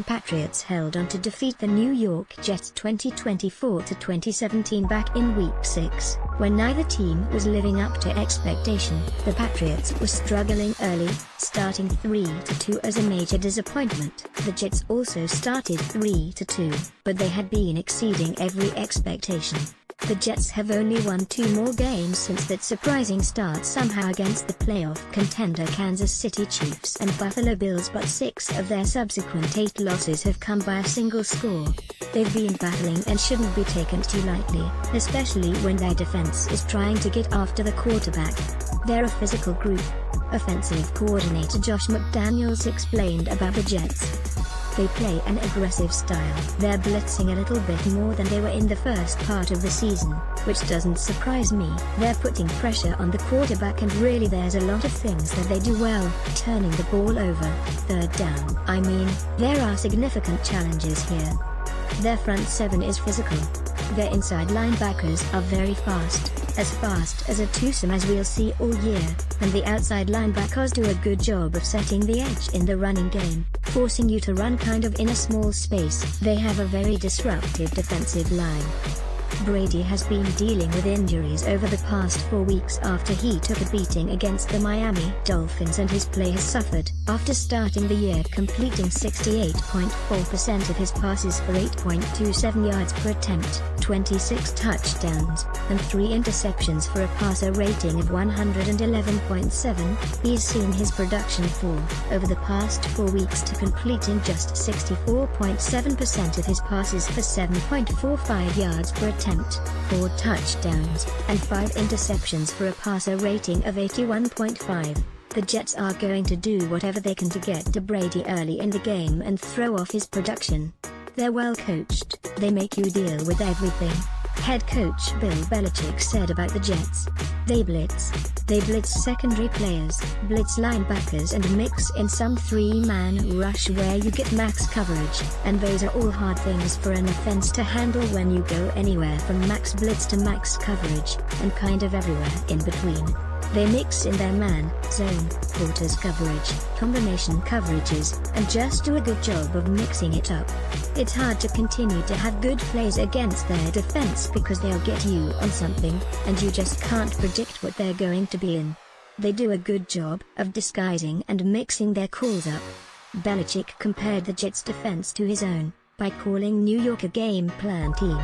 Patriots held on to defeat the New York Jets 2024-2017 back in Week 6, when neither team was living up to expectation. The Patriots were struggling early, starting 3-2 as a major disappointment. The Jets also started 3-2, but they had been exceeding every expectation. The Jets have only won 2 more games since that surprising start somehow against the playoff contender Kansas City Chiefs and Buffalo Bills, but 6 of their subsequent 8 losses have come by a single score. They've been battling and shouldn't be taken too lightly, especially when their defense is trying to get after the quarterback. They're a physical group. Offensive coordinator Josh McDaniels explained about the Jets. They play an aggressive style. They're blitzing a little bit more than they were in the first part of the season, which doesn't surprise me. They're putting pressure on the quarterback, and really there's a lot of things that they do well, turning the ball over, third down. I mean, there are significant challenges here. Their front 7 is physical. Their inside linebackers are very fast as a twosome as we'll see all year, and the outside linebackers do a good job of setting the edge in the running game, forcing you to run kind of in a small space. They have a very disruptive defensive line. Brady has been dealing with injuries over the past 4 weeks after he took a beating against the Miami Dolphins, and his play has suffered. After starting the year completing 68.4% of his passes for 8.27 yards per attempt, 26 touchdowns, and 3 interceptions for a passer rating of 111.7, he's seen his production fall over the past 4 weeks to completing just 64.7% of his passes for 7.45 yards per attempt, 4 touchdowns, and 5 interceptions for a passer rating of 81.5. The Jets are going to do whatever they can to get to Brady early in the game and throw off his production. They're well coached. They make you deal with everything. Head coach Bill Belichick said about the Jets. They blitz secondary players, blitz linebackers, and mix in some 3-man rush where you get max coverage, and those are all hard things for an offense to handle when you go anywhere from max blitz to max coverage, and kind of everywhere in between. They mix in their man, zone, quarters coverage, combination coverages, and just do a good job of mixing it up. It's hard to continue to have good plays against their defense because they'll get you on something, and you just can't predict what they're going to be in. They do a good job of disguising and mixing their calls up. Belichick compared the Jets' defense to his own, by calling New York a game plan team.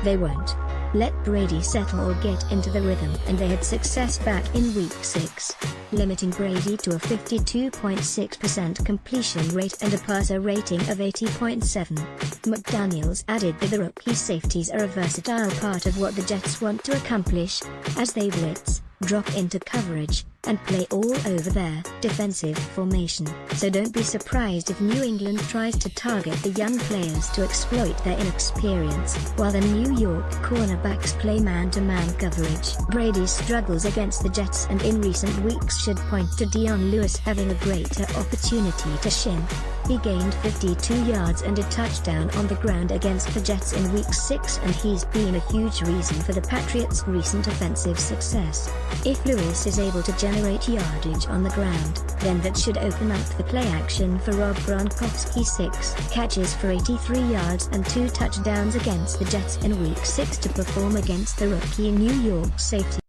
They won't let Brady settle or get into the rhythm, and they had success back in Week 6, limiting Brady to a 52.6% completion rate and a passer rating of 80.7. McDaniels added that the rookie safeties are a versatile part of what the Jets want to accomplish, as they blitz, drop into coverage, and play all over their defensive formation. So don't be surprised if New England tries to target the young players to exploit their inexperience, while the New York cornerbacks play man-to-man coverage. Brady's struggles against the Jets and in recent weeks should point to Dion Lewis having a greater opportunity to shine. He gained 52 yards and a touchdown on the ground against the Jets in Week 6, and he's been a huge reason for the Patriots' recent offensive success. If Lewis is able to generate yardage on the ground, then that should open up the play action for Rob Gronkowski. 6 catches for 83 yards and 2 touchdowns against the Jets in Week 6 to perform against the rookie New York safety.